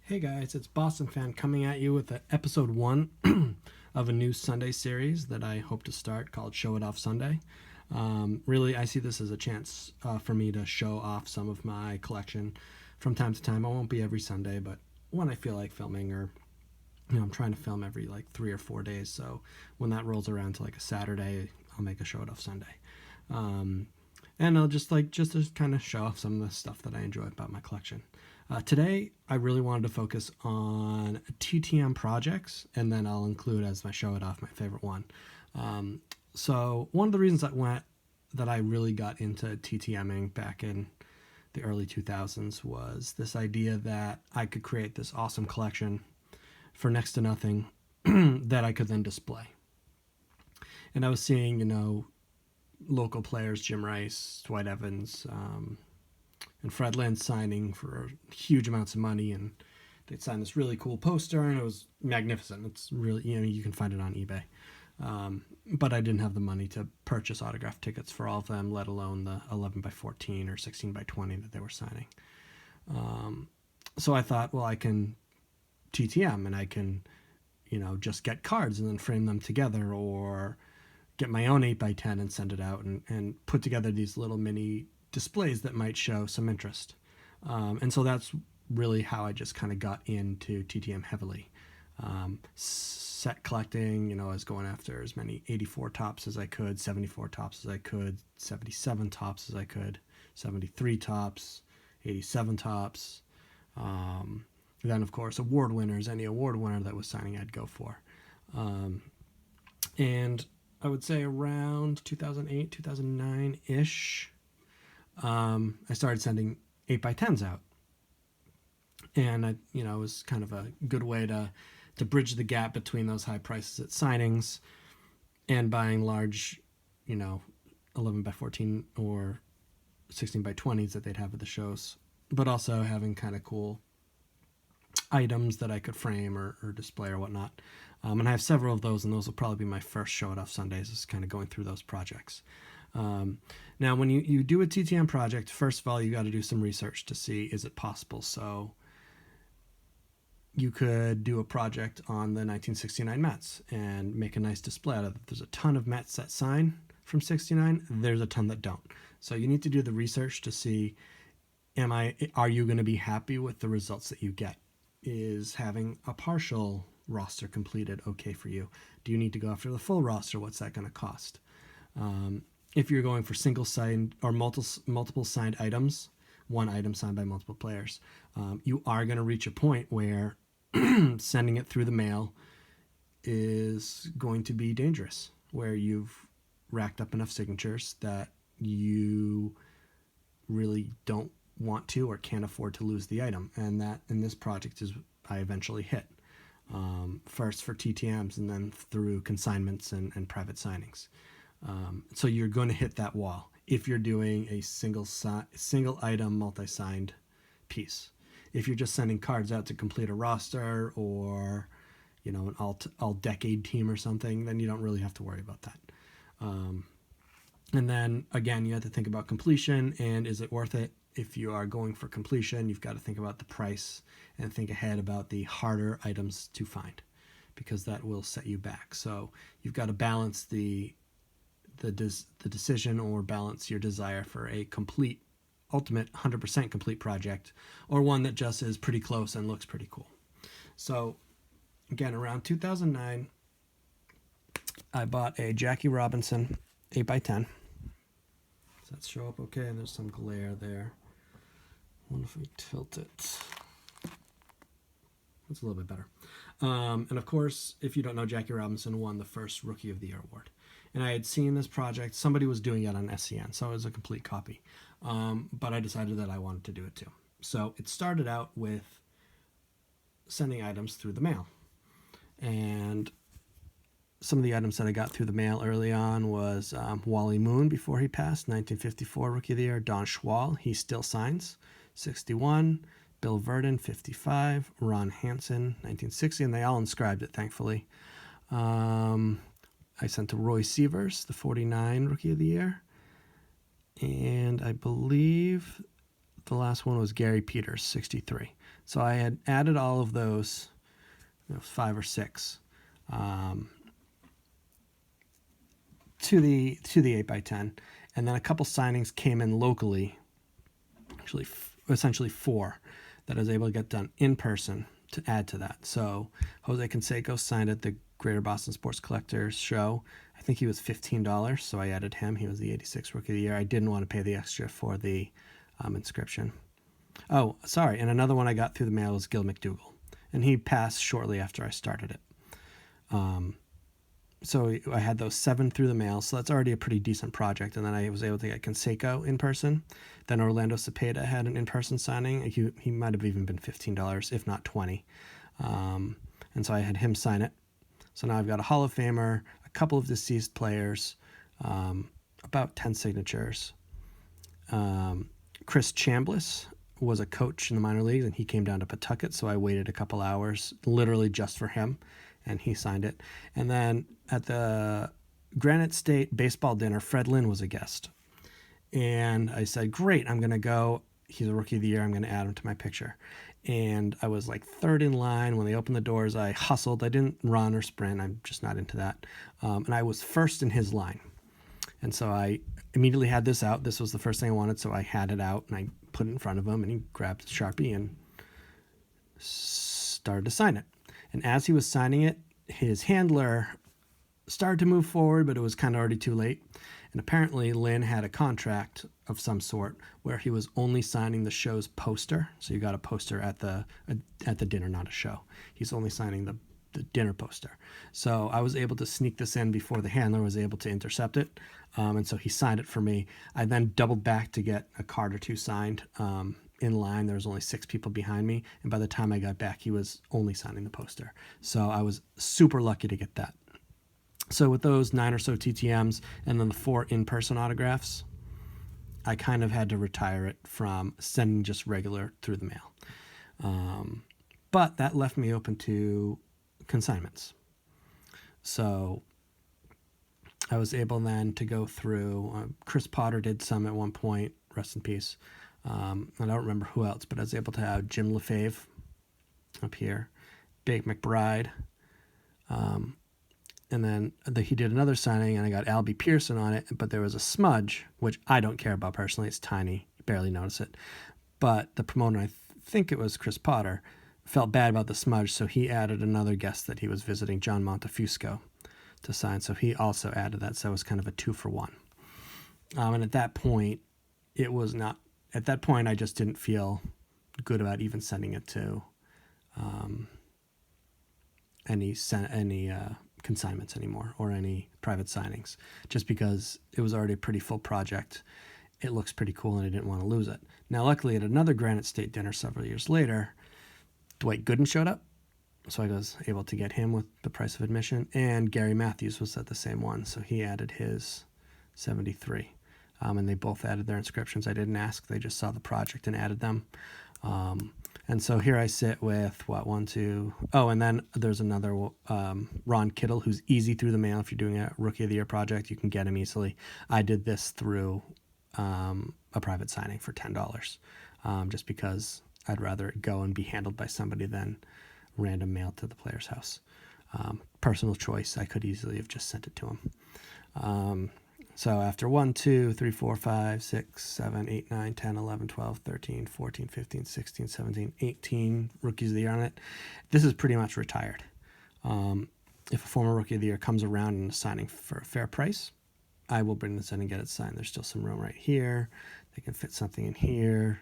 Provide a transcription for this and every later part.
Hey guys, it's Boston Fan coming at you with episode 1 of a new Sunday series that I hope to start called Show It Off Sunday. Really, I see this as a chance for me to show off some of my collection from time to time. I won't be every Sunday, but when I feel like filming, or I'm trying to film every like 3 or 4 days. So when that rolls around to like a Saturday, I'll make a Show It Off Sunday. And I'll just to kind of show off some of the stuff that I enjoy about my collection. Today, I really wanted to focus on TTM projects, and then I'll include as my Show It Off my favorite one. So one of the reasons that I really got into TTMing back in the early 2000s was this idea that I could create this awesome collection for next to nothing that I could then display. And I was seeing, local players, Jim Rice, Dwight Evans, and Fred Lynn signing for huge amounts of money, and they'd sign this really cool poster, and it was magnificent. It's really, you can find it on eBay. But I didn't have the money to purchase autograph tickets for all of them, let alone the 11 by 14 or 16 by 20 that they were signing. So I thought, well, I can TTM, and I can, just get cards and then frame them together, or get my own 8 by 10 and send it out and put together these little mini displays that might show some interest. And so that's really how I just kind of got into TTM heavily. Set collecting, I was going after as many 84 tops as I could, 74 tops as I could, 77 tops as I could, 73 tops, 87 tops. Then, of course, award winners, any award winner that was signing I'd go for. And I would say around 2008, 2009-ish, I started sending 8 by 10s out. And it was kind of a good way to bridge the gap between those high prices at signings and buying large, 11 by 14 or 16 by 20s that they'd have at the shows, but also having kind of cool items that I could frame or display or whatnot. And I have several of those, and those will probably be my first Show It Off Sundays, is kind of going through those projects. Now, when you do a TTM project, first of all, you got to do some research to see, is it possible? So you could do a project on the 1969 Mets and make a nice display out of it. There's a ton of Mets that sign from 69. There's a ton that don't. So you need to do the research to see, are you going to be happy with the results that you get? Is having a partial roster completed okay for you? Do you need to go after the full roster? What's that going to cost? If you're going for single signed or multiple signed items, one item signed by multiple players, you are going to reach a point where sending it through the mail is going to be dangerous, where you've racked up enough signatures that you really don't want to or can't afford to lose the item. And that in this project is I eventually hit. First for TTMs and then through consignments and private signings. So you're going to hit that wall if you're doing a single item multi-signed piece. If you're just sending cards out to complete a roster or an all decade team or something, then you don't really have to worry about that. And then again, you have to think about completion, and is it worth it? If you are going for completion, you've got to think about the price and think ahead about the harder items to find, because that will set you back. So you've got to balance the decision, or balance your desire for a complete, ultimate 100% complete project, or one that just is pretty close and looks pretty cool. So again, around 2009, I bought a Jackie Robinson 8 by 10. Does that show up okay? There's some glare there. I wonder if we tilt it. That's a little bit better. And of course, if you don't know, Jackie Robinson won the first Rookie of the Year award. And I had seen this project. Somebody was doing it on SCN, so it was a complete copy. But I decided that I wanted to do it too. So it started out with sending items through the mail. And some of the items that I got through the mail early on was Wally Moon before he passed, 1954 Rookie of the Year. Don Schwal, he still signs, 61. Bill Verdon, 55. Ron Hansen, 1960. And they all inscribed it, thankfully. I sent to Roy Sievers, the 49 Rookie of the Year. And I believe the last one was Gary Peters, 63. So I had added all of those, 5 or 6, to the 8x10, and then a couple signings came in locally. Actually, essentially 4 that I was able to get done in person to add to that. So Jose Canseco signed at the Greater Boston Sports Collectors show. I think he was $15, so I added him. He was the 86 Rookie of the Year. I didn't want to pay the extra for the inscription. Oh, sorry. And another one I got through the mail was Gil McDougall, and he passed shortly after I started it. So I had those 7 through the mail, so that's already a pretty decent project. And then I was able to get Canseco in person. Then Orlando Cepeda had an in-person signing. He might have even been $15, if not $20. And so I had him sign it. So now I've got a Hall of Famer, a couple of deceased players, about 10 signatures. Chris Chambliss was a coach in the minor leagues, and he came down to Pawtucket, so I waited a couple hours literally just for him, and he signed it. And then at the Granite State baseball dinner, Fred Lynn was a guest. And I said, great, I'm going to go. He's a Rookie of the Year. I'm going to add him to my picture. And I was like third in line. When they opened the doors, I hustled. I didn't run or sprint. I'm just not into that. And I was first in his line. And so I immediately had this out. This was the first thing I wanted, so I had it out, and I put it in front of him, and he grabbed a Sharpie and started to sign it. And as he was signing it, his handler started to move forward, but it was kind of already too late. And apparently Lynn had a contract of some sort where he was only signing the show's poster. So you got a poster at the dinner, not a show. He's only signing the dinner poster. So I was able to sneak this in before the handler was able to intercept it. And so he signed it for me. I then doubled back to get a card or 2 signed in line. There was only 6 people behind me. And by the time I got back, he was only signing the poster. So I was super lucky to get that. So with those 9 or so TTMs and then the 4 in-person autographs, I kind of had to retire it from sending just regular through the mail. But that left me open to consignments. So I was able then to go through, Chris Potter did some at one point, rest in peace. I don't remember who else, but I was able to have Jim LaFave up here, Big McBride, and then he did another signing, and I got Albie Pearson on it, but there was a smudge, which I don't care about personally. It's tiny. You barely notice it. But the promoter, I think it was Chris Potter, felt bad about the smudge, so he added another guest that he was visiting, John Montefusco, to sign. So he also added that, so it was kind of a 2-for-1. And at that point, it was not... At that point, I just didn't feel good about even sending it to any consignments anymore or any private signings, just because it was already a pretty full project. It looks pretty cool, and I didn't want to lose it. Now, luckily, at another Granite State dinner several years later, Dwight Gooden showed up, so I was able to get him with the price of admission, and Gary Matthews was at the same one, so he added his 73. And they both added their inscriptions. I didn't ask. They just saw the project and added them. And so here I sit with, 1, 2... Oh, and then there's another Ron Kittle, who's easy through the mail. If you're doing a Rookie of the Year project, you can get him easily. I did this through a private signing for $10, just because I'd rather it go and be handled by somebody than random mail to the player's house. Personal choice. I could easily have just sent it to him. So after 1, 2, 3, 4, 5, 6, 7, 8, 9, 10, 11, 12, 13, 14, 15, 16, 17, 18 Rookies of the Year on it, this is pretty much retired. If a former Rookie of the Year comes around and is signing for a fair price, I will bring this in and get it signed. There's still some room right here. They can fit something in here,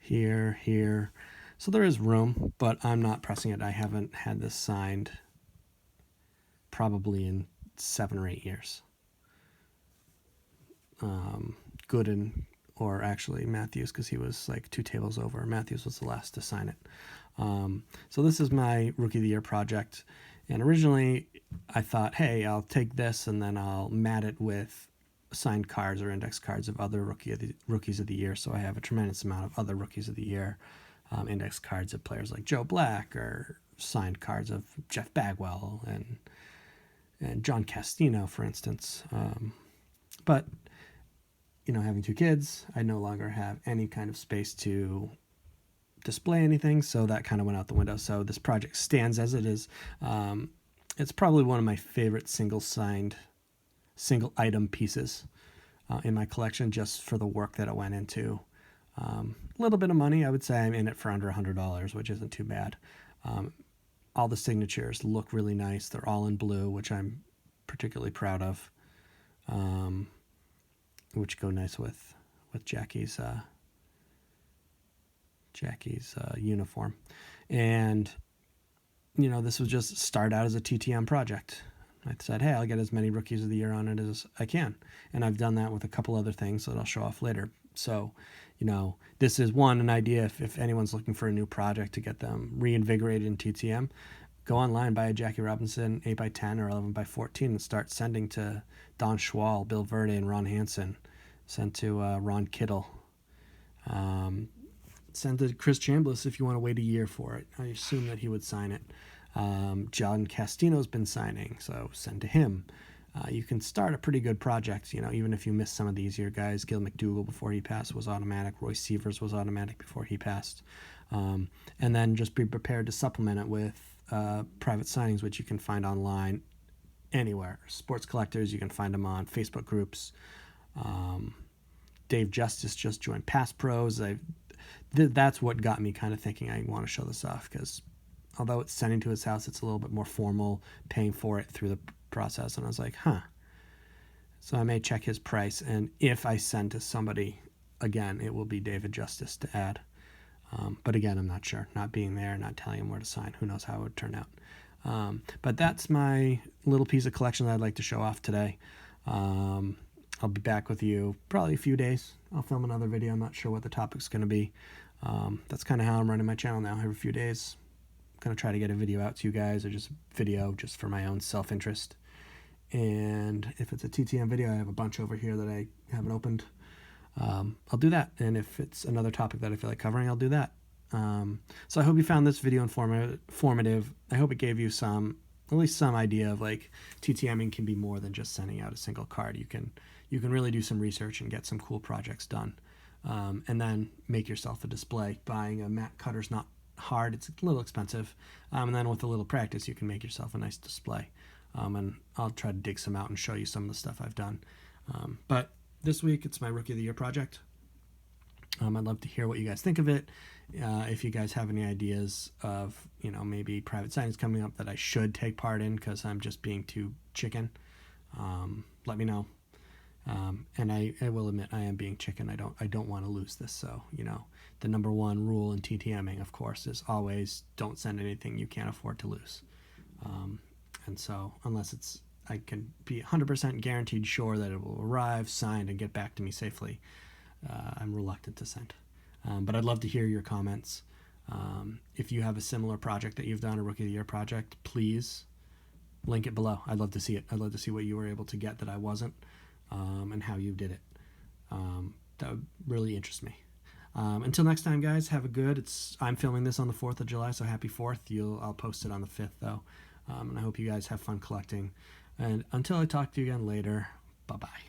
here, here. So there is room, but I'm not pressing it. I haven't had this signed probably in 7 or 8 years. Gooden, or actually Matthews, because he was like 2 tables over. Matthews was the last to sign it. So this is my Rookie of the Year project. And originally I thought, hey, I'll take this and then I'll mat it with signed cards or index cards of other Rookies of the Year. So I have a tremendous amount of other Rookies of the Year index cards of players like Joe Black, or signed cards of Jeff Bagwell and John Castino, for instance. But having 2 kids, I no longer have any kind of space to display anything, so that kind of went out the window. So this project stands as it is. It's probably one of my favorite single item pieces in my collection, just for the work that it went into. A little bit of money, I would say I'm in it for under $100, which isn't too bad. All the signatures look really nice. They're all in blue, which I'm particularly proud of, which go nice with Jackie's uniform. And this was just start out as a TTM project. I said, hey, I'll get as many Rookies of the Year on it as I can. And I've done that with a couple other things that I'll show off later. So, this is an idea. If anyone's looking for a new project to get them reinvigorated in TTM, go online, buy a Jackie Robinson 8x10 or 11x14 and start sending to Don Schwal, Bill Verde, and Ron Hansen. Send to Ron Kittle. Send to Chris Chambliss if you want to wait a year for it. I assume that he would sign it. John Castino's been signing, so send to him. You can start a pretty good project, even if you miss some of the easier guys. Gil McDougall before he passed was automatic. Roy Sievers was automatic before he passed. And then just be prepared to supplement it with private signings, which you can find online anywhere. Sports collectors, you can find them on Facebook groups. Dave Justice just joined Pass Pros. That's what got me kind of thinking I want to show this off, because although it's sending to his house, it's a little bit more formal, paying for it through the process. And I was like, so I may check his price, and if I send to somebody again, it will be David Justice to add. But again, I'm not sure. Not being there, not telling him where to sign. Who knows how it would turn out. But that's my little piece of collection that I'd like to show off today. I'll be back with you probably a few days. I'll film another video. I'm not sure what the topic's going to be. That's kind of how I'm running my channel now. Every few days, I'm going to try to get a video out to you guys, or just video just for my own self-interest. And if it's a TTM video, I have a bunch over here that I haven't opened. I'll do that. And if it's another topic that I feel like covering, I'll do that. So I hope you found this video informative. I hope it gave you at least some idea of like TTMing can be more than just sending out a single card. You can really do some research and get some cool projects done. And then make yourself a display. Buying a mat cutter's not hard. It's a little expensive. And then with a little practice, you can make yourself a nice display. And I'll try to dig some out and show you some of the stuff I've done. But this week, it's my Rookie of the Year project. I'd love to hear what you guys think of it. If you guys have any ideas of, maybe private signings coming up that I should take part in because I'm just being too chicken, let me know. And I will admit I am being chicken. I don't want to lose this. So, the number one rule in TTMing, of course, is always don't send anything you can't afford to lose. And so unless I can be 100% guaranteed sure that it will arrive, signed, and get back to me safely, I'm reluctant to send. But I'd love to hear your comments. If you have a similar project that you've done, a Rookie of the Year project, please link it below. I'd love to see it. I'd love to see what you were able to get that I wasn't, and how you did it. That would really interest me. Until next time, guys, have a good. I'm filming this on the 4th of July, so happy 4th. I'll post it on the 5th, though. And I hope you guys have fun collecting. And until I talk to you again later, bye-bye.